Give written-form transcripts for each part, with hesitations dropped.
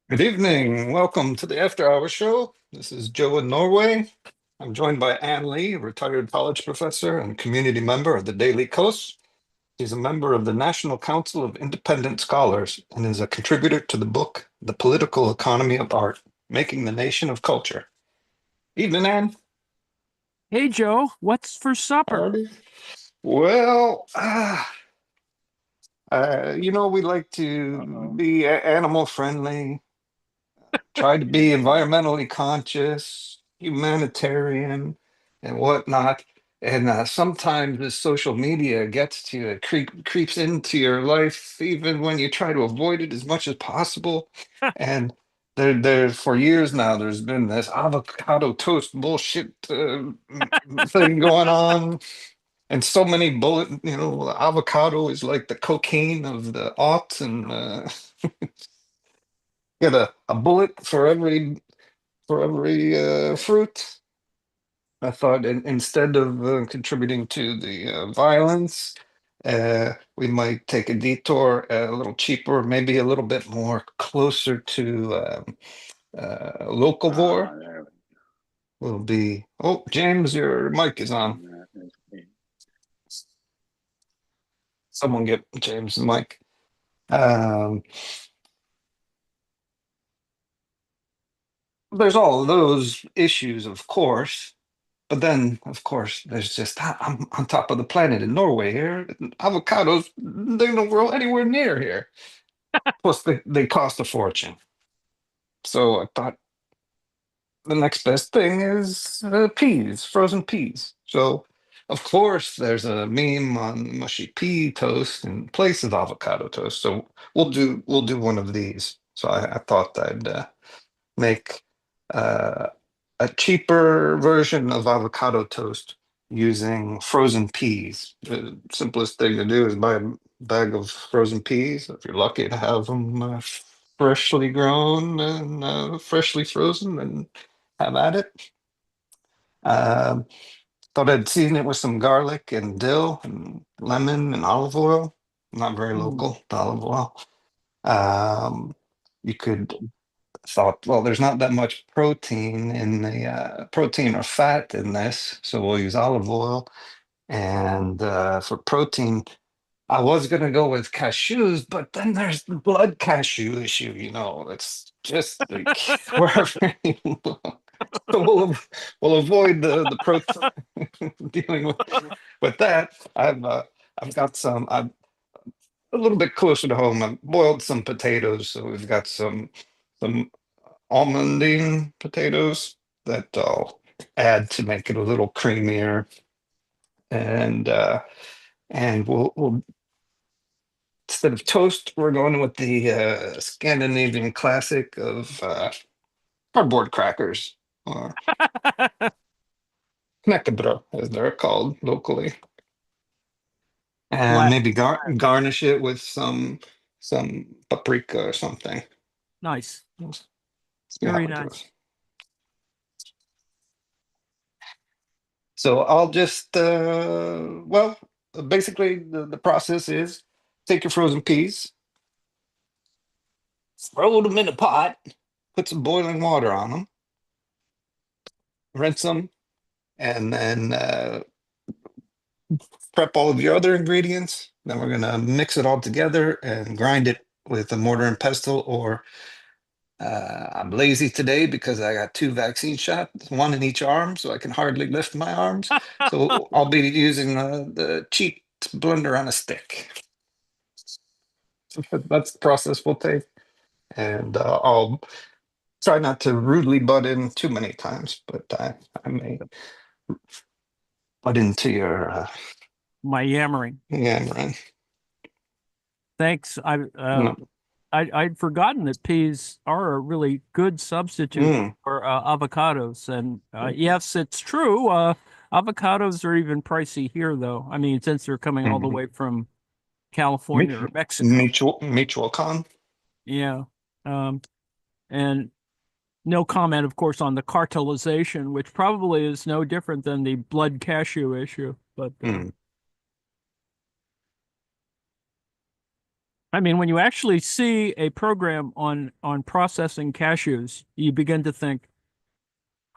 Good evening. Welcome to the After Hour Show. This is Joe in Norway. I'm joined by Ann Lee, a retired college professor and community member of the Daily Kos. She's a member of the National Council of Independent Scholars and is a contributor to the book, The Political Economy of Art, Making the Nation of Culture. Evening, Ann. Hey, Joe, what's for supper? Howdy. Well, we like to be animal friendly, try to be environmentally conscious, humanitarian, and whatnot. And sometimes the social media gets to you, it creeps into your life, even when you try to avoid it as much as possible. And there for years now, there's been this avocado toast bullshit thing going on, and so many avocado is like the cocaine of the aughts, and get a bullet for every fruit. I thought instead of contributing to the violence, we might take a detour a little cheaper, maybe a little bit more closer to locavore. Will be. Oh, James, your mic is on. Someone get James the mic. Um, there's all of those issues, of course. But then, of course, there's just I'm on top of the planet in Norway here. Avocados, they don't grow anywhere near here. Plus, they cost a fortune. So I thought the next best thing is peas, frozen peas. So, of course, there's a meme on mushy pea toast in place of avocado toast. So we'll do one of these. So I thought I'd make uh, a cheaper version of avocado toast using frozen peas. The simplest thing to do is buy a bag of frozen peas. If you're lucky to have them freshly grown and freshly frozen, and have at it. Um, Thought I'd season it with some garlic and dill and lemon and olive oil. Not very Mm. local, the olive oil. Um, you could thought, well, there's not that much protein in the protein or fat in this, so we'll use olive oil. And for protein, I was gonna go with cashews, but then there's the blood cashew issue. It's just like wherever you look. So we'll avoid the protein dealing with that. I've got some. I'm a little bit closer to home. I've boiled some potatoes, so we've got some almondine potatoes that I'll add to make it a little creamier. And we'll instead of toast, we're going with the Scandinavian classic of cardboard crackers, or knäckebröd, as they're called locally. And Glad. maybe garnish it with some paprika or something. Nice. See how Very it nice. goes. So I'll just, well, basically the process is take your frozen peas, throw them in a pot, put some boiling water on them, rinse them, and then prep all of your other ingredients. Then we're gonna mix it all together and grind it with a mortar and pestle. Or I'm lazy today because I got two vaccine shots, one in each arm, so I can hardly lift my arms. So I'll be using the cheap blender on a stick. That's the process we'll take, and I'll try not to rudely butt in too many times, but I may butt into your My yammering. yammering. Thanks. No. I'd forgotten that peas are a really good substitute Mm, for avocados. And yes, it's true. Avocados are even pricey here, though. I mean, since they're coming all the mm. way from California or Mutual, Mexico. mutual con. Yeah. Um, and no comment, of course, on the cartelization, which probably is no different than the blood cashew issue. But Mm. I mean, when you actually see a program on processing cashews, you begin to think,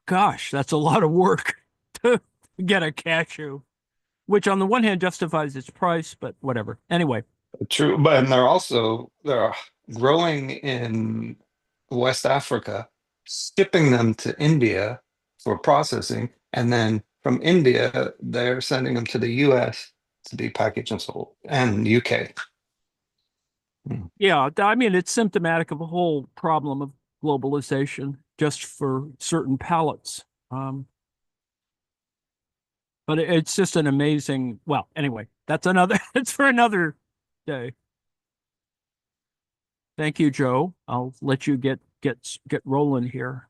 gosh, that's a lot of work to get a cashew, which on the one hand justifies its price, but whatever. Anyway, True, but and they're growing in West Africa, shipping them to India for processing, and then from India they're sending them to the US to be packaged and sold, and UK. Mm. yeah, I mean, it's symptomatic of a whole problem of globalization just for certain palettes. Um, but it's just an amazing, well, anyway, that's another, it's for another day. Thank you, Joe. I'll let you get rolling here.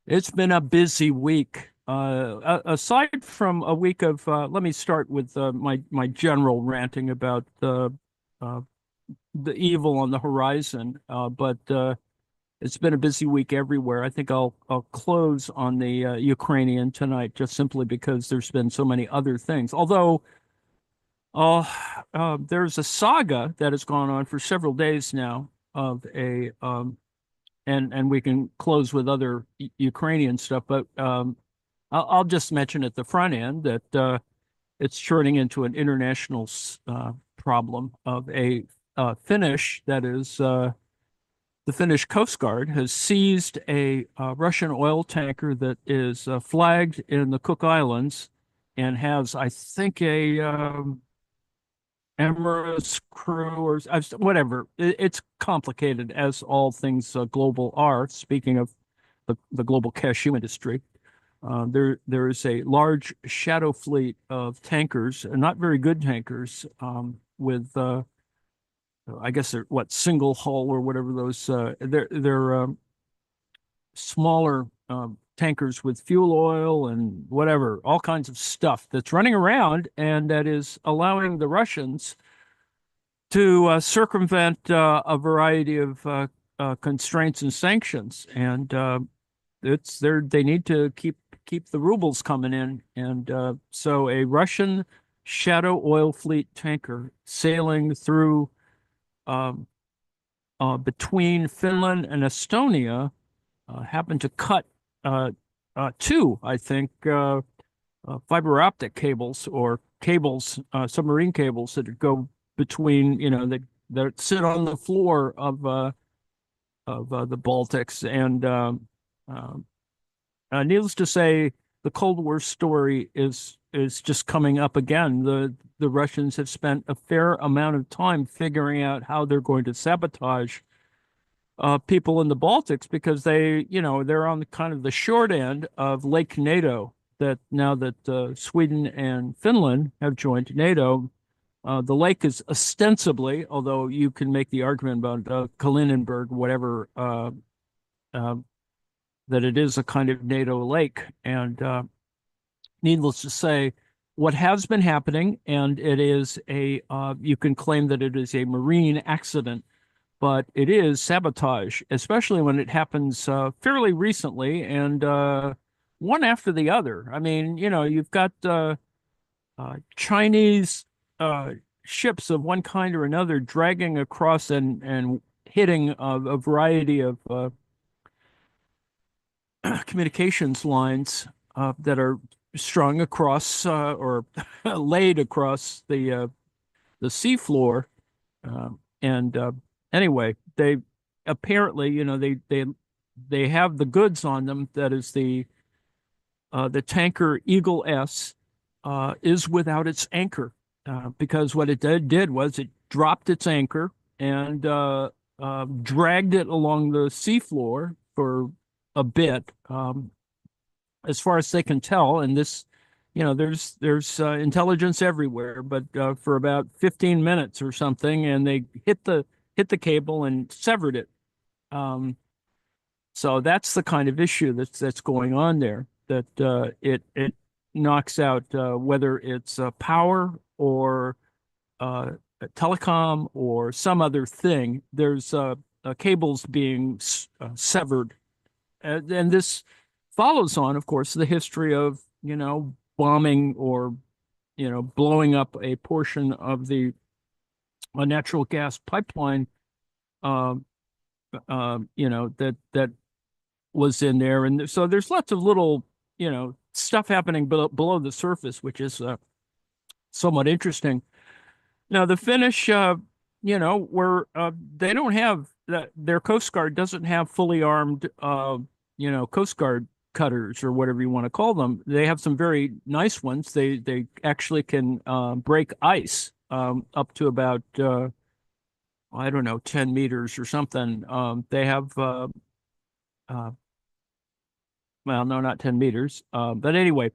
It's been a busy week. Aside from a week of, let me start with my general ranting about uh, the evil on the horizon. But it's been a busy week everywhere. I think I'll close on the Ukrainian tonight, just simply because there's been so many other things. Although uh, there's a saga that has gone on for several days now of a and we can close with other Ukrainian stuff, but I'll just mention at the front end that it's turning into an international problem of a Finnish, that is, the Finnish Coast Guard has seized a Russian oil tanker that is flagged in the Cook Islands and has, I think, a Emirates crew or whatever. It's complicated, as all things global are. Speaking of the global cashew industry, there is a large shadow fleet of tankers, not very good tankers, with I guess they're what, single hull or whatever those. They're smaller tankers with fuel oil and whatever, all kinds of stuff that's running around, and that is allowing the Russians to circumvent a variety of constraints and sanctions. And they need to keep the rubles coming in. And so a Russian shadow oil fleet tanker sailing through um, between Finland and Estonia happened to cut two, I think, fiber optic cables or cables, submarine cables that go between, that sit on the floor of the Baltics. And needless to say, the Cold War story is just coming up again. The Russians have spent a fair amount of time figuring out how they're going to sabotage people in the Baltics, because they're on kind of the short end of Lake NATO. That now that Sweden and Finland have joined NATO, the lake is ostensibly, although you can make the argument about Kalininberg, whatever, uh, that it is a kind of NATO lake. And needless to say, what has been happening, and it is you can claim that it is a marine accident, but it is sabotage, especially when it happens fairly recently and one after the other. I mean, you've got Chinese ships of one kind or another dragging across and hitting a variety of communications lines that are strung across or laid across the seafloor. And anyway, they apparently, they have the goods on them. That is the tanker Eagle S is without its anchor because what it did was it dropped its anchor and dragged it along the seafloor for a bit, as far as they can tell. And this, there's intelligence everywhere, but for about 15 minutes or something, and they hit the cable and severed it. Um, so that's the kind of issue that's going on there. That it knocks out whether it's power or telecom or some other thing. There's cables being severed, and this follows on, of course, the history of bombing or blowing up a portion of the natural gas pipeline. Uh, that was in there, and so there's lots of little stuff happening below the surface, which is somewhat interesting. Now, the Finnish, where they don't have their Coast Guard doesn't have fully armed, Coast Guard cutters or whatever you want to call them. They have some very nice ones. They actually can break ice up to about I don't know, 10 meters or something. They have uh, well, no, not 10 meters. But anyway,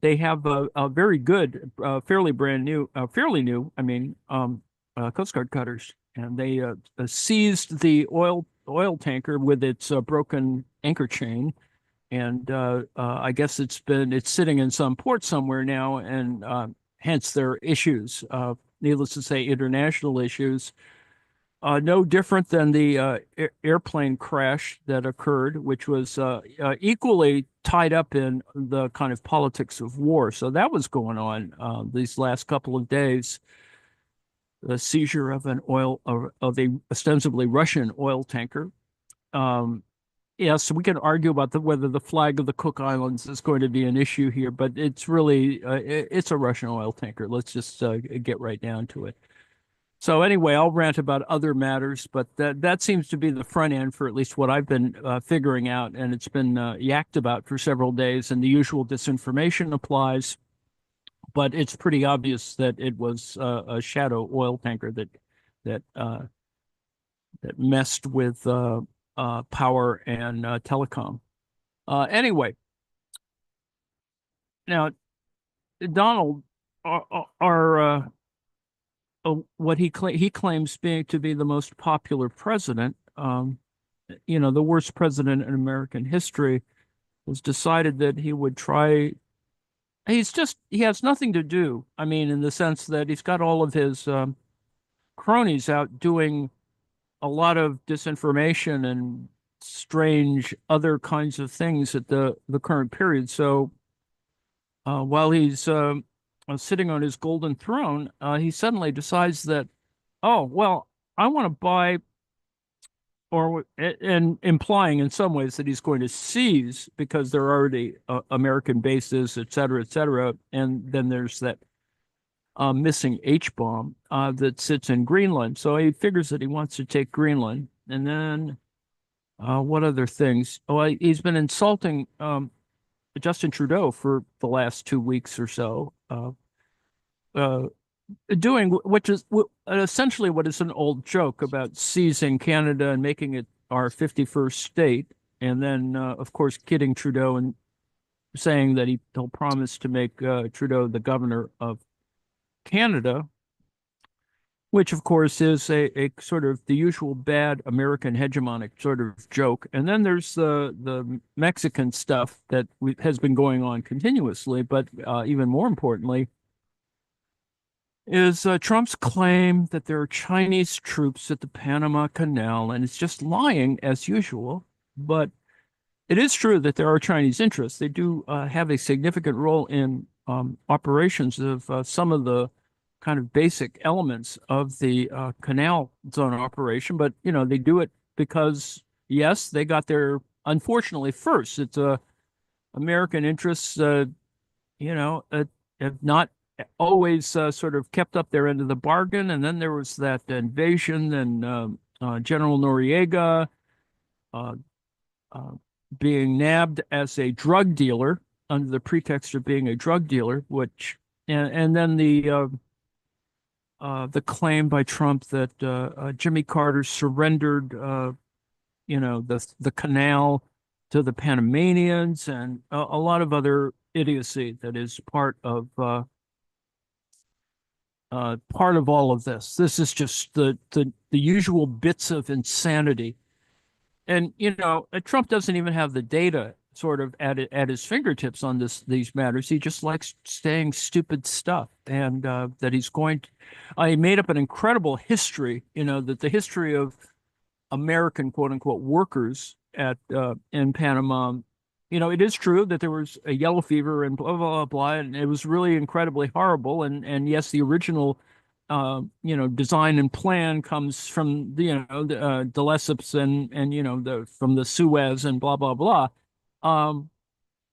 they have a very good, fairly new, I mean, Coast Guard cutters, and they seized the oil tanker with its broken anchor chain, and I guess it's sitting in some port somewhere now, and hence their issues. Needless to say, international issues. No different than the airplane crash that occurred, which was equally tied up in the kind of politics of war. So that was going on these last couple of days. The seizure of of a ostensibly Russian oil tanker. Um, yes, we can argue about whether the flag of the Cook Islands is going to be an issue here, but it's really it's a Russian oil tanker. Let's just get right down to it. So anyway, I'll rant about other matters, but that seems to be the front end for at least what I've been figuring out, and it's been yacked about for several days, and the usual disinformation applies. But it's pretty obvious that it was a shadow oil tanker that that messed with power and telecom. Anyway, now Donald, our what he claims being to be the most popular president, the worst president in American history, has decided that he would try. He has nothing to do. I mean, in the sense that he's got all of his cronies out doing a lot of disinformation and strange other kinds of things at the current period. So while he's sitting on his golden throne, he suddenly decides that, oh, well, I want to buy, and implying in some ways that he's going to seize because there are already American bases, et cetera, et cetera. And then there's that missing H bomb that sits in Greenland. So he figures that he wants to take Greenland. And then what other things? Oh, he's been insulting Justin Trudeau for the last 2 weeks or so. Uh, Doing which is essentially what is an old joke about seizing Canada and making it our 51st state, and then of course kidding Trudeau and saying that he'll promise to make Trudeau the governor of Canada, which of course is a sort of the usual bad American hegemonic sort of joke. And then there's the Mexican stuff that has been going on continuously, but even more importantly is Trump's claim that there are Chinese troops at the Panama Canal, and it's just lying as usual. But it is true that there are Chinese interests. They do have a significant role in operations of some of the kind of basic elements of the canal zone operation. But, they do it because, yes, they got there, unfortunately, first. It's American interests have not always sort of kept up their end of the bargain. And then there was that invasion and General Noriega uh, uh, being nabbed as a drug dealer under the pretext of being a drug dealer, and then the claim by Trump that Jimmy Carter surrendered, the canal to the Panamanians, and a lot of other idiocy that is part of all of this. This is just the usual bits of insanity. And Trump doesn't even have the data sort of at his fingertips on these matters. He just likes saying stupid stuff, and that he's going to. He made up an incredible history. That the history of American quote unquote workers at in Panama. It is true that there was a yellow fever and blah blah blah, and it was really incredibly horrible. And yes, the original design and plan comes from the Lesseps and the from the Suez and blah blah blah. Um,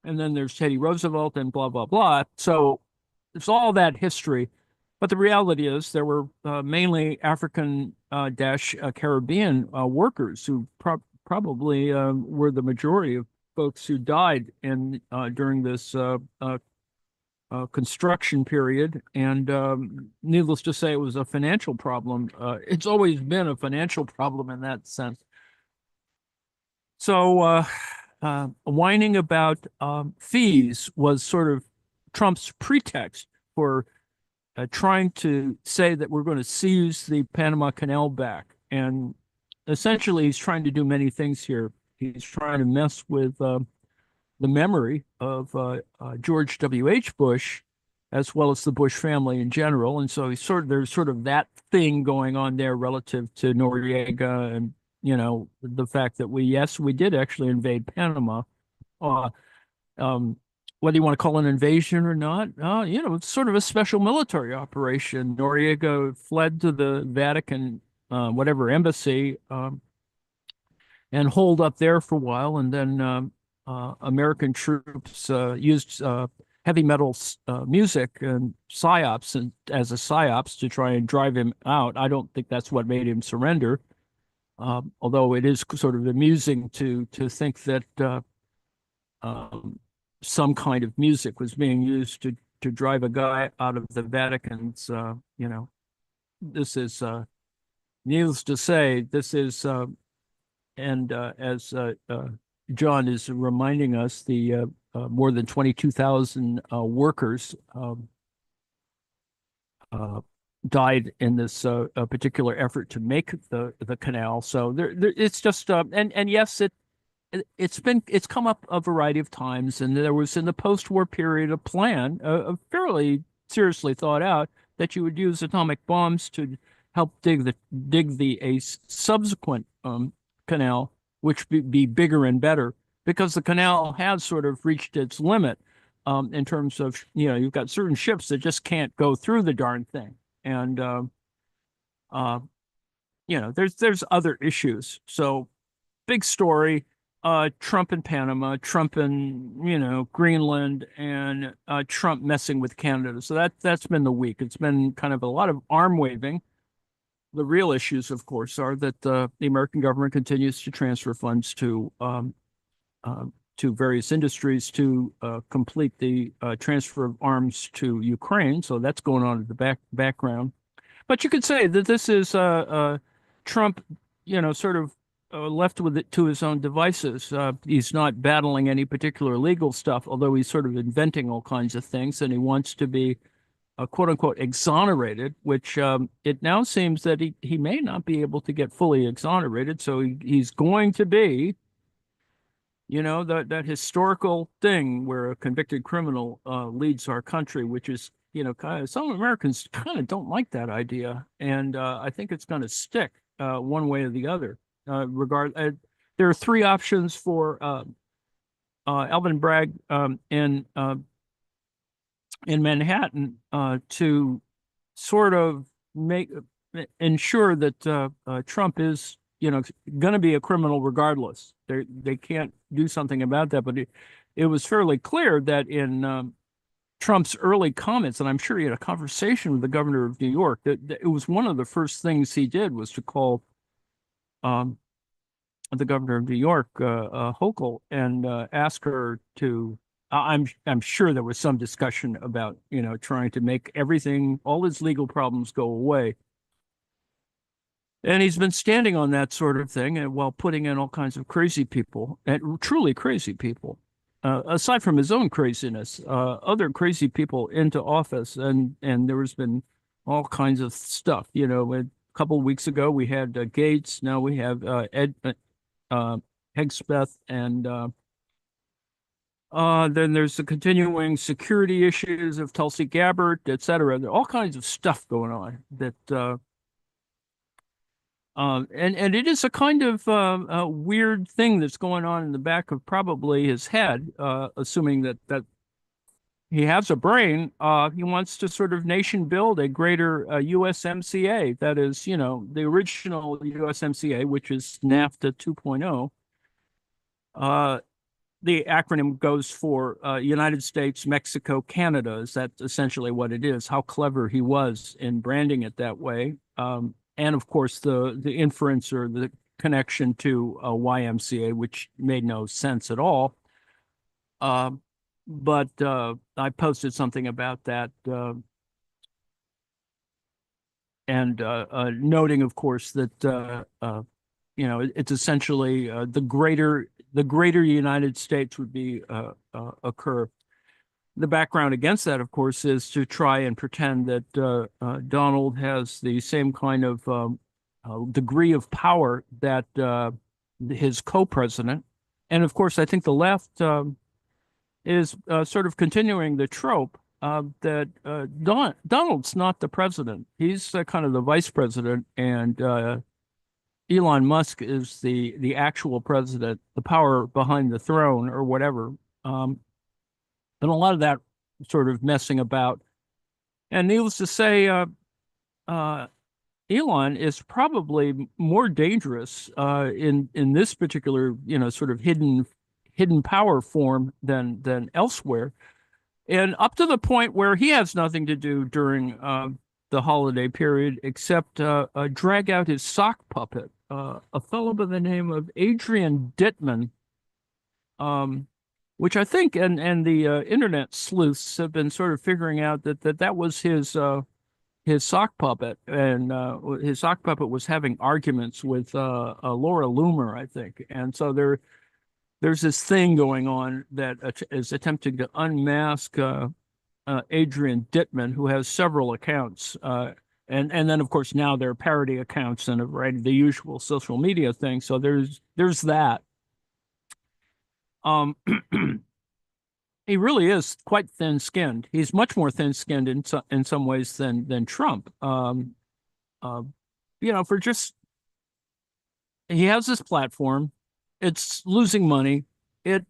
and then there's Teddy Roosevelt and blah blah blah. So there's all that history, but the reality is there were mainly African dash Caribbean workers who probably were the majority of folks who died in during this construction period. And needless to say, it was a financial problem. It's always been a financial problem in that sense. So whining about fees was sort of Trump's pretext for trying to say that we're going to seize the Panama Canal back. And essentially, he's trying to do many things here. He's trying to mess with the memory of George W.H. Bush, as well as the Bush family in general. And so there's sort of that thing going on there relative to Noriega and, the fact that we did actually invade Panama. Uh, um, whether you want to call it an invasion or not, it's sort of a special military operation. Noriega fled to the Vatican, whatever embassy, and holed up there for a while. And then American troops used heavy metal music and psyops as a psyops to try and drive him out. I don't think that's what made him surrender. Although it is sort of amusing to think that um, some kind of music was being used to drive a guy out of the Vatican's. This is needless to say, this is and as John is reminding us, the more than 22,000 workers died in this particular effort to make the canal. So it's just and yes, it's come up a variety of times, and there was in the post-war period a plan, a fairly seriously thought out, that you would use atomic bombs to help dig the a subsequent canal, which be bigger and better, because the canal has sort of reached its limit in terms of you've got certain ships that just can't go through the darn thing, and uh, there's other issues. So big story. Trump in Panama, Trump in Greenland, and Trump messing with Canada. So that's been the week. It's been kind of a lot of arm waving. The real issues, of course, are that the American government continues to transfer funds to various industries to complete the transfer of arms to Ukraine. So that's going on in the background. But you could say that this is Trump, sort of left with it to his own devices. He's not battling any particular legal stuff, although he's sort of inventing all kinds of things, and he wants to be quote unquote exonerated, which it now seems that he may not be able to get fully exonerated. So he's going to be, that historical thing where a convicted criminal leads our country, which is, kind of, some Americans kind of don't like that idea, and I think it's going to stick one way or the other. There are three options for Alvin Bragg in Manhattan to sort of ensure that Trump is, going to be a criminal regardless. They can't do something about that. But it was fairly clear that in Trump's early comments, and I'm sure he had a conversation with the governor of New York. That it was one of the first things he did was to call um, the governor of New York, Hochul, and ask her to. I'm sure there was some discussion about trying to make everything, all his legal problems go away. And he's been standing on that sort of thing, and while putting in all kinds of crazy people, and truly crazy people, aside from his own craziness, other crazy people into office, and there has been all kinds of stuff. A couple of weeks ago we had Gates. Now we have Ed Hegspeth, and then there's the continuing security issues of Tulsi Gabbard, et cetera. There are all kinds of stuff going on that. And it is a kind of a weird thing that's going on in the back of probably his head, assuming that he has a brain. He wants to sort of nation build a greater USMCA. That is, the original USMCA, which is NAFTA 2.0. The acronym goes for United States, Mexico, Canada. Is that essentially what it is? How clever he was in branding it that way. And of course, the inference or the connection to YMCA, which made no sense at all. But I posted something about that, and noting, of course, that it's essentially the greater United States would be occur. The background against that, of course, is to try and pretend that Donald has the same kind of degree of power that his co-president, and of course, I think the left is sort of continuing the trope that Donald's not the president; he's kind of the vice president, and Elon Musk is the actual president, the power behind the throne, or whatever. And a lot of that sort of messing about. And needless to say, Elon is probably more dangerous in this particular, sort of hidden power form than elsewhere. And up to the point where he has nothing to do during the holiday period except drag out his sock puppet, a fellow by the name of Adrian Dittman. Which I think, and the internet sleuths have been sort of figuring out that was his sock puppet, and his sock puppet was having arguments with Laura Loomer, I think, and so there's this thing going on that is attempting to unmask Adrian Dittman, who has several accounts, and then of course now they're parody accounts and the usual social media thing. So there's that. Um, he really is quite thin-skinned. He's much more thin-skinned in some ways than Trump. Uh, for just he has this platform. It's losing money. It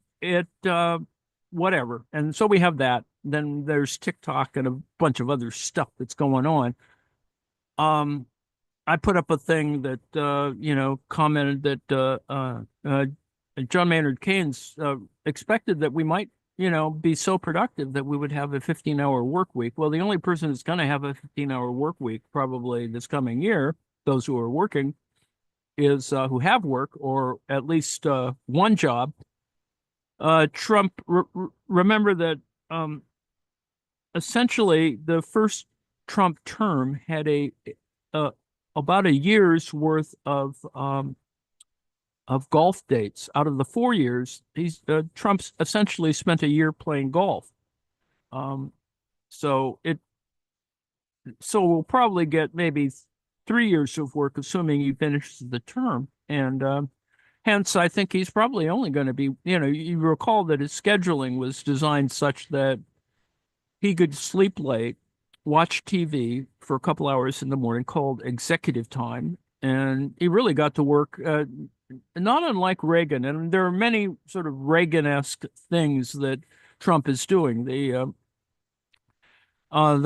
whatever. And so we have that. Then there's TikTok and a bunch of other stuff that's going on. I put up a thing that commented that John Maynard Keynes expected that we might, be so productive that we would have a 15-hour work week. Well, the only person that's going to have a 15-hour work week probably this coming year, those who are working, is who have work or at least one job. Trump, remember that essentially the first Trump term had about a year's worth of golf dates. Out of the 4 years, Trump's essentially spent a year playing golf. Um, so we'll probably get maybe 3 years of work, assuming he finishes the term, and hence I think he's probably only going to be. You recall that his scheduling was designed such that he could sleep late, watch TV for a couple hours in the morning, called executive time, and he really got to work. Not unlike Reagan, and there are many sort of Reagan-esque things that Trump is doing. The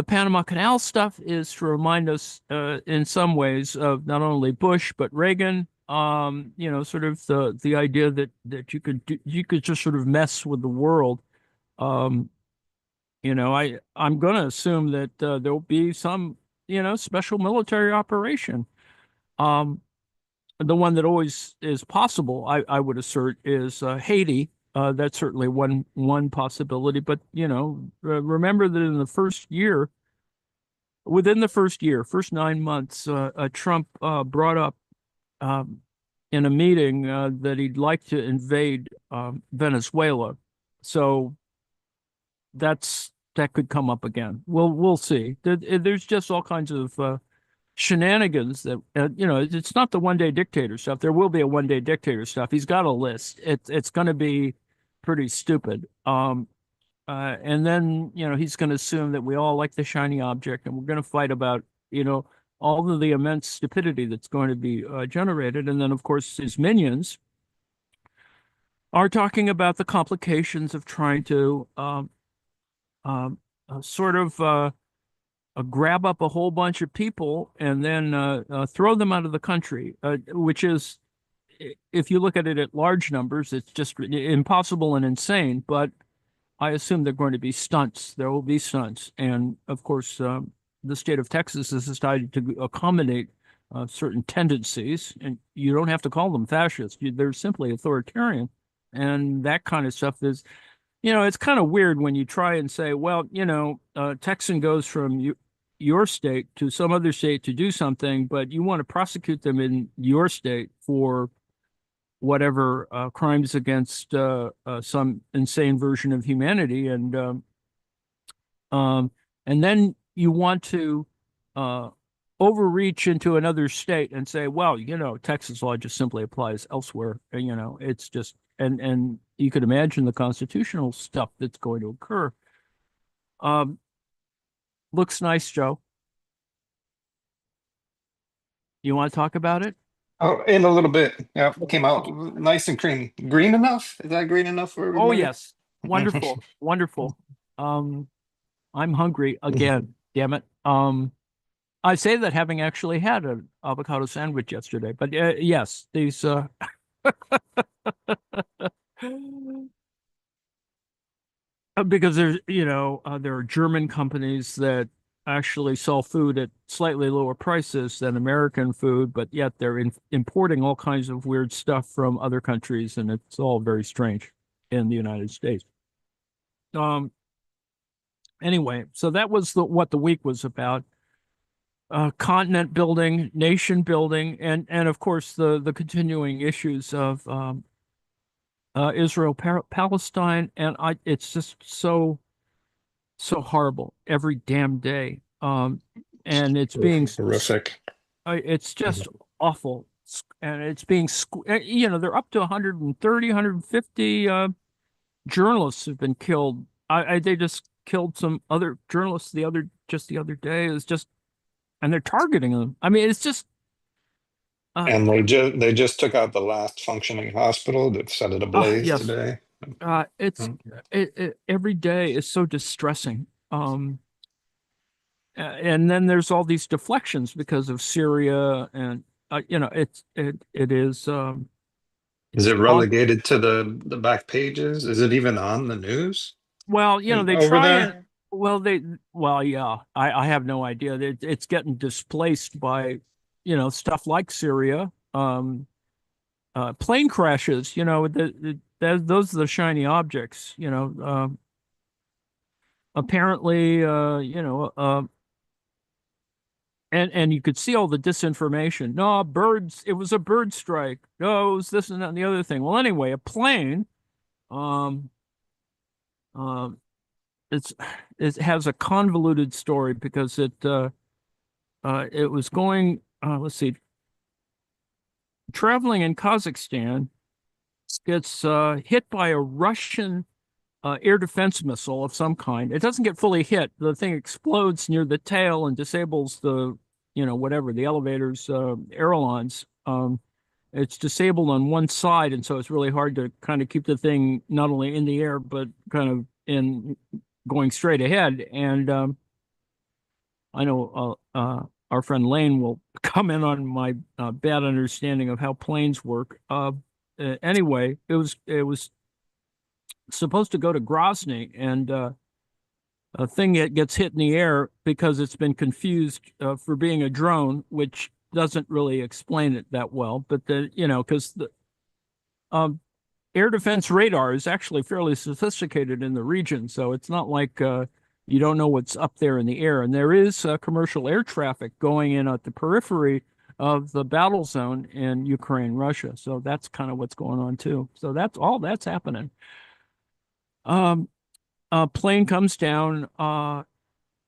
Panama Canal stuff is to remind us, in some ways, of not only Bush but Reagan. Sort of the idea that you could just sort of mess with the world, I'm going to assume that there'll be some, special military operation. Um, the one that always is possible, I would assert, is Haiti. That's certainly one possibility. But remember that in the first year, within the first year, first 9 months, Trump brought up um, in a meeting that he'd like to invade Venezuela. So that could come up again. We'll see. There's just all kinds of shenanigans that it's not the one day dictator stuff. There will be a one day dictator stuff. He's got a list. It's going to be pretty stupid. And then he's going to assume that we all like the shiny object, and we're going to fight about all of the immense stupidity that's going to be generated. And then of course his minions are talking about the complications of trying to sort of grab up a whole bunch of people and then throw them out of the country, which is, if you look at it at large numbers, it's just impossible and insane. But I assume they're going to be stunts. There will be stunts. And of course, the state of Texas has decided to accommodate certain tendencies. And you don't have to call them fascist. They're simply authoritarian. And that kind of stuff is, it's kind of weird when you try and say, well, Texan goes from your state to some other state to do something, but you want to prosecute them in your state for whatever crimes against some insane version of humanity, um, and then you want to uh, overreach into another state and say, well, Texas law just simply applies elsewhere. It's just and you could imagine the constitutional stuff that's going to occur. Um, Looks nice, Joe. You want to talk about it? Oh, in a little bit. Yeah, came out nice and creamy. Green enough? Is that green enough for Oh, everybody? yes. Wonderful. Wonderful. Um, I'm hungry again. Damn it. I say that having actually had an avocado sandwich yesterday, but yes, these because there are German companies that actually sell food at slightly lower prices than American food, but yet they're importing all kinds of weird stuff from other countries, and it's all very strange in the United States. Um, anyway, so that was what the week was about. Continent building, nation building, and of course the continuing issues of Israel Palestine, and it's just so horrible every damn day. And Horrific. it's just awful, and it's being they're up to 130, 150 journalists have been killed. They just killed some other journalists the other day. It's just, and they're targeting them. I mean, it's just uh, And they just took out the last functioning hospital that set it ablaze yes, today. it's Mm. every day is so distressing. And then there's all these deflections because of Syria, and it is Is it's it on. relegated to the back pages? Is it even on the news Well, and they over try there? and yeah, I have no idea. It's getting displaced by stuff like Syria, plane crashes. Those are the shiny objects. Apparently, and you could see all the disinformation. No, birds. It was a bird strike. No, it was this and that and the other thing. Well, anyway, a plane. Um, um, it's it has a convoluted story because it was going. Let's see, traveling in Kazakhstan, gets hit by a Russian air defense missile of some kind. It doesn't get fully hit. The thing explodes near the tail and disables whatever, the elevators, ailerons. It's disabled on one side, and so it's really hard to kind of keep the thing not only in the air, but kind of in going straight ahead. And I know our friend Lane will comment on my bad understanding of how planes work. Anyway, it was supposed to go to Grozny, and a thing that gets hit in the air because it's been confused for being a drone, which doesn't really explain it that well. But because the um, air defense radar is actually fairly sophisticated in the region, so it's not like you don't know what's up there in the air. And there is commercial air traffic going in at the periphery of the battle zone in Ukraine, Russia. So that's kind of what's going on too. So that's all that's happening. Um, a plane comes down.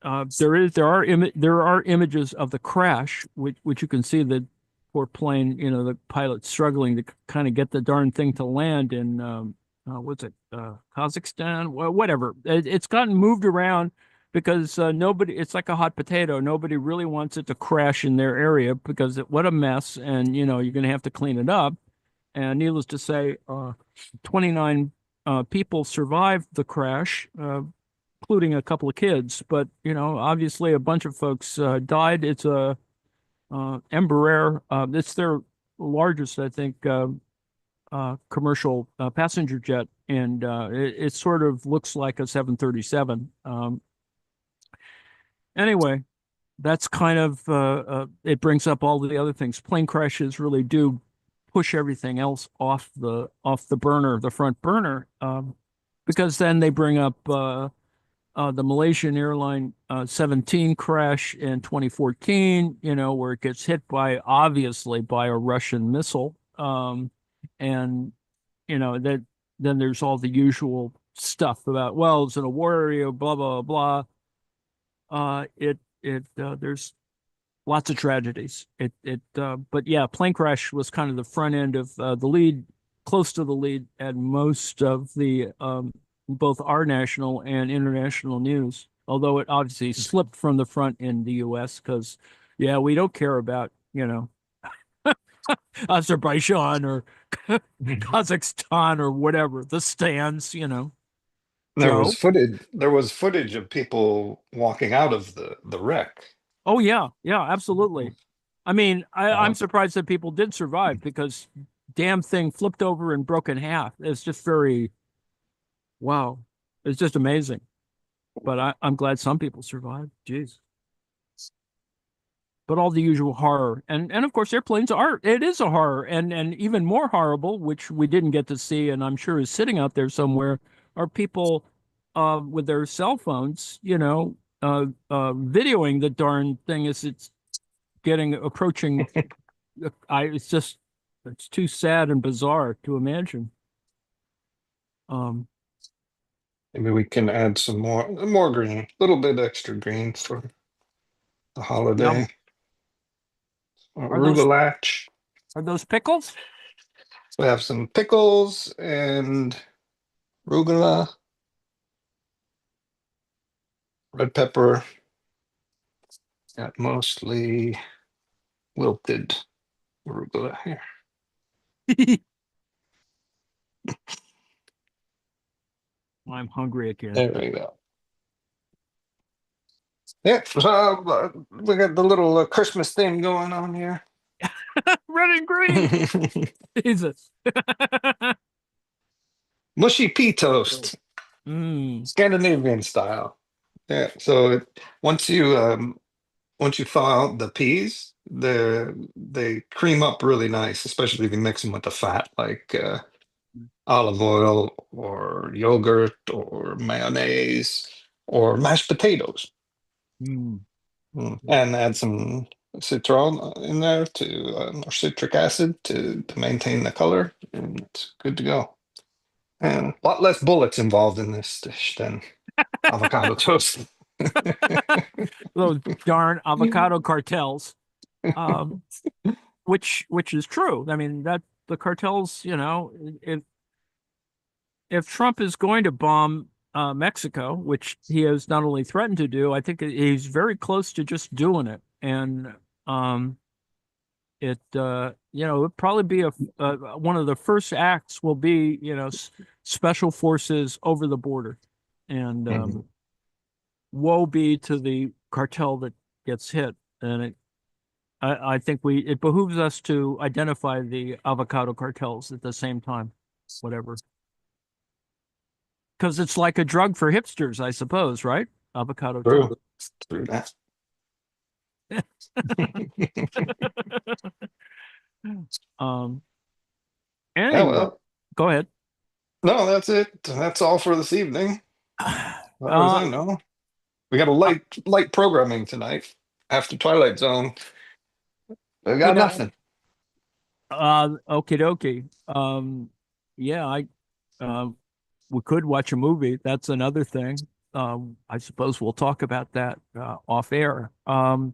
There are images of the crash, which you can see the poor plane, the pilot struggling to kind of get the darn thing to land in what's it, Kazakhstan, well, whatever. It's gotten moved around because nobody. It's like a hot potato. Nobody really wants it to crash in their area because what a mess, and you're going to have to clean it up. And needless to say, 29 people survived the crash. Including a couple of kids, but obviously a bunch of folks died. It's a Embraer. It's their largest, I think, commercial passenger jet, and it sort of looks like a 737. Anyway, that's kind of it brings up all the other things. Plane crashes really do push everything else off the burner, the front burner, because then they bring up. The Malaysian airline 17 crash in 2014, where it gets hit obviously by a Russian missile. And, that then there's all the usual stuff about, well, it's in a war area, blah, blah, blah. There's lots of tragedies. But yeah, plane crash was kind of the front end of the lead, close to the lead, and most of the both our national and international news. Although it obviously slipped from the front in the U.S. because, yeah, we don't care about Azerbaijan or Kazakhstan or whatever the stands. There was Joe. footage. There was footage of people walking out of the wreck. Oh yeah, yeah, absolutely. I mean, I'm Uh, surprised that people did survive because damn thing flipped over and broke in half. It's just very wow. It's just amazing. But I'm glad some people survived. Jeez. But all the usual horror. And of course airplanes are it is a horror. And even more horrible, which we didn't get to see and I'm sure is sitting out there somewhere, are people with their cell phones, videoing the darn thing as it's getting approaching. It's too sad and bizarre to imagine. Um, Maybe we can add some more green, a little bit extra green for the yeah. holiday. Are those Arugula. are those pickles? We have some pickles and arugula, red pepper, got mostly wilted arugula here. I'm hungry again. There we go. Yeah, so we got the little Christmas theme going on here. Red and green. Jesus. Mushy pea toast, Mm, Scandinavian style. Yeah, so once you thaw out the peas, they cream up really nice, especially if you mix them with the fat, like olive oil or yogurt or mayonnaise or mashed potatoes. mm. And add some citron in there to or citric acid to maintain the color, and it's good to go. And a lot less bullets involved in this dish than avocado toast. Those darn avocado cartels. Um, which is true. I mean that the cartels, if Trump is going to bomb Mexico, which he has not only threatened to do, I think he's very close to just doing it. And um, it'll probably be one of the first acts will be, special forces over the border, and Mhm. woe be to the cartel that gets hit. And I think it behooves us to identify the avocado cartels at the same time, whatever. Because it's like a drug for hipsters, I suppose, right? avocado True. toast. True that. Um, Yeah, anyway, well, go ahead. no, that's it. That's all for this evening, as far as Uh, I know. We got a uh, light programming tonight after Twilight Zone. We you got know, nothing. okie dokie. Yeah, um, we could watch a movie. That's another thing. I suppose we'll talk about that off air. Let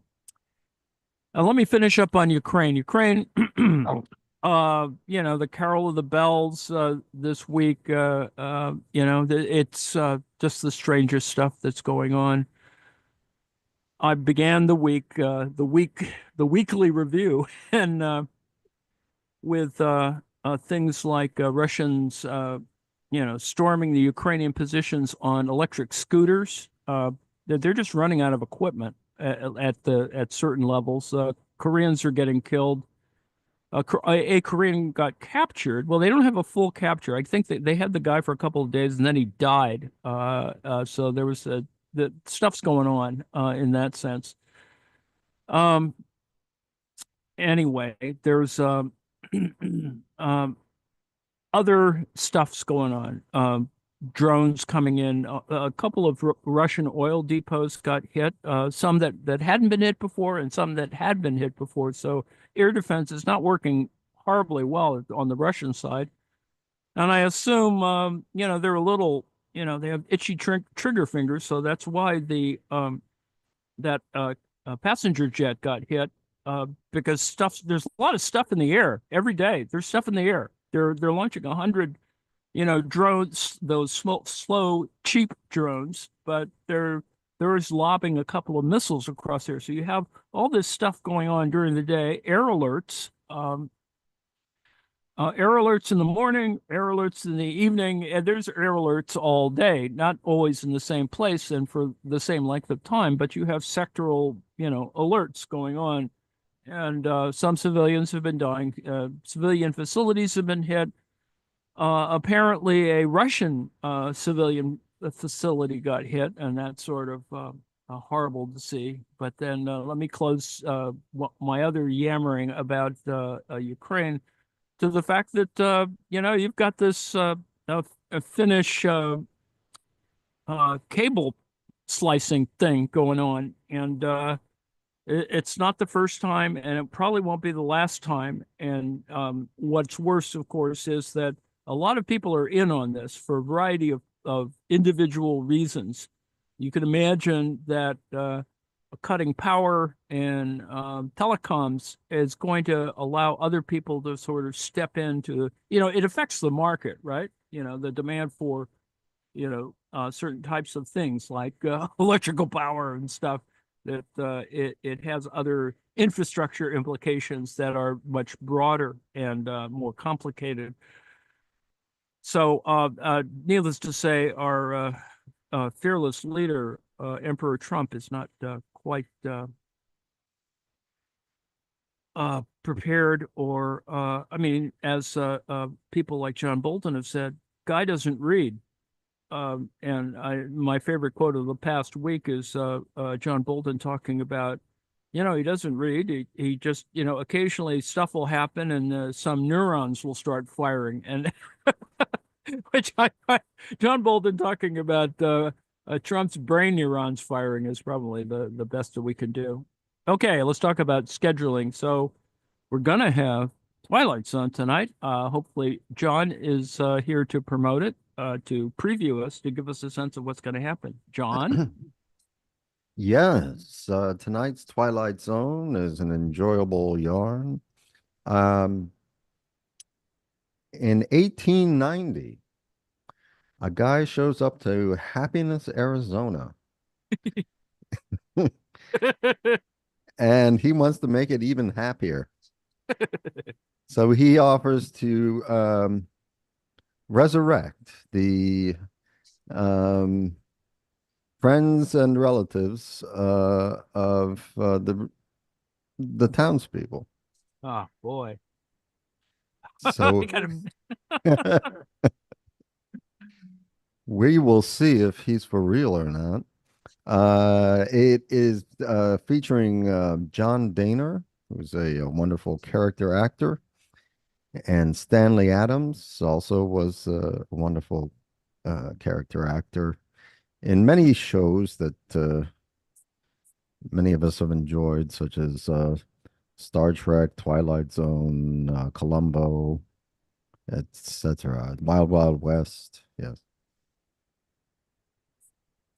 me finish up on Ukraine. Ukraine, Um, the Carol of the Bells this week. It's just the strangest stuff that's going on. I began the weekly review, and with things like Russians, storming the Ukrainian positions on electric scooters. They're just running out of equipment at certain levels. Koreans are getting killed. A Korean got captured. Well, they don't have a full capture. I think they had the guy for a couple of days and then he died. So there was the stuff's going on in that sense. Um, anyway, there's um, other stuff's going on. Drones coming in. A couple of Russian oil depots got hit. Some that hadn't been hit before, and some that had been hit before. So air defense is not working horribly well on the Russian side. And I assume, they're a little, they have itchy trigger fingers. So that's why the that passenger jet got hit. Because there's a lot of stuff in the air every day. There's stuff in the air. They're launching 100, drones, those slow, cheap drones, but they're just lobbing a couple of missiles across there. So you have all this stuff going on during the day. Air alerts in the morning, air alerts in the evening, and there's air alerts all day, not always in the same place and for the same length of time, but you have sectoral, alerts going on. And some civilians have been dying. Civilian facilities have been hit. Apparently, a Russian civilian facility got hit, and that's sort of horrible to see. But then let me close my other yammering about Ukraine to the fact that you've got this a Finnish cable slicing thing going on, and it's not the first time, and it probably won't be the last time. And what's worse, of course, is that a lot of people are in on this for a variety of individual reasons. You can imagine that cutting power and telecoms is going to allow other people to sort of step into, it affects the market, right? The demand for, certain types of things like electrical power and stuff that it has other infrastructure implications that are much broader and more complicated. So, needless to say, our fearless leader, Emperor Trump, is not quite prepared, or, I mean, as people like John Bolton have said, guy doesn't read. And my favorite quote of the past week is John Bolton talking about, he doesn't read. He just, occasionally stuff will happen and some neurons will start firing. And which John Bolton talking about Trump's brain neurons firing is probably the best that we can do. Okay, let's talk about scheduling. So we're gonna have Twilight Zone tonight. Hopefully, John is here to promote it, to preview us, to give us a sense of what's going to happen. John? Yes, tonight's Twilight Zone is an enjoyable yarn. Um, in 1890, a guy shows up to Happiness, Arizona, and he wants to make it even happier. So he offers to resurrect the um, friends and relatives of the townspeople. Oh boy. I So gotta we will see if he's for real or not. It is featuring John Daner, who's a wonderful character actor, and Stanley Adams also was a wonderful character actor in many shows that many of us have enjoyed, such as Star Trek, Twilight Zone, Columbo, etc. Wild Wild West. Yes.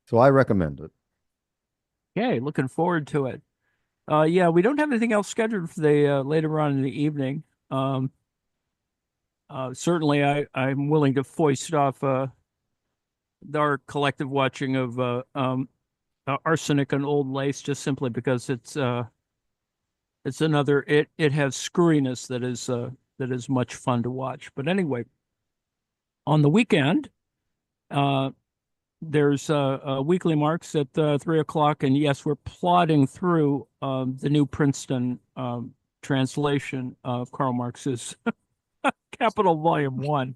So I recommend it. Okay, looking forward to it. Yeah, we don't have anything else scheduled for the later on in the evening. Certainly, I'm willing to foist off our collective watching of Arsenic and Old Lace, just simply because it's another it has screwiness that is much fun to watch. But anyway, on the weekend, there's weekly marks at 3 o'clock, and yes, we're plodding through the new Princeton translation of Karl Marx's Capital Volume 1,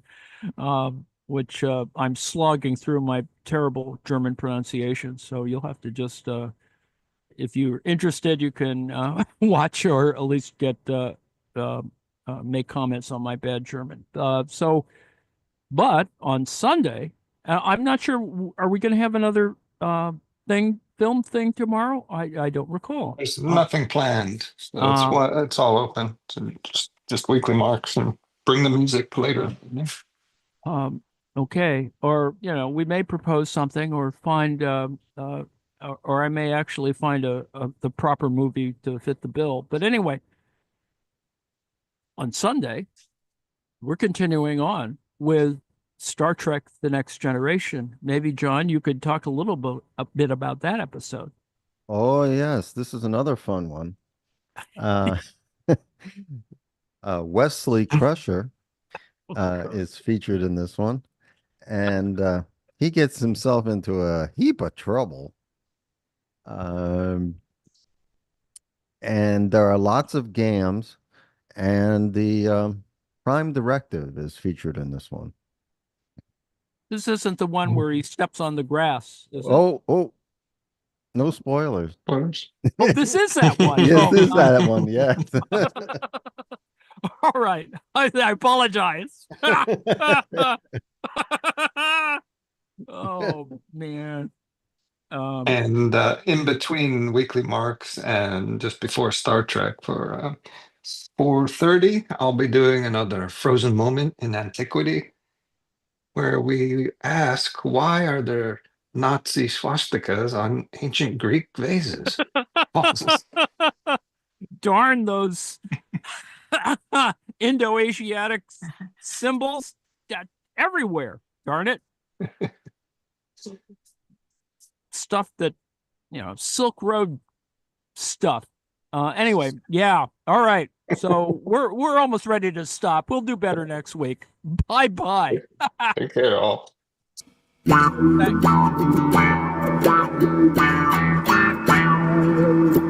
which I'm slogging through my terrible German pronunciation. So you'll have to just, if you're interested, you can watch or at least get make comments on my bad German. But on Sunday, I'm not sure. Are we going to have another film thing tomorrow? I don't recall. There's nothing planned, so it's all open to just weekly marks and bring the music later. Okay, or we may propose something, or find, or I may actually find the proper movie to fit the bill. But anyway, on Sunday, we're continuing on with Star Trek: The Next Generation. Maybe, John, you could talk a bit about that episode. Oh, yes, this is another fun one. Uh, Wesley Crusher is featured in this one, and he gets himself into a heap of trouble. And there are lots of gams, and the Prime Directive is featured in this one. This isn't the one where he steps on the grass, is it? Oh, no spoilers. Spoilers. Oh, this is that one. Yes, Oh, this is that one. Yes. all right. I apologize. Oh, man. And in between weekly marks and just before Star Trek for 4:30, I'll be doing another frozen moment in antiquity, where we ask, why are there Nazi swastikas on ancient Greek vases? Darn those Indo-Asiatic symbols everywhere. Darn it. Stuff that, Silk Road stuff. Anyway, yeah. All right. So we're almost ready to stop. We'll do better next week. Bye-bye. Take care, all. Thank you.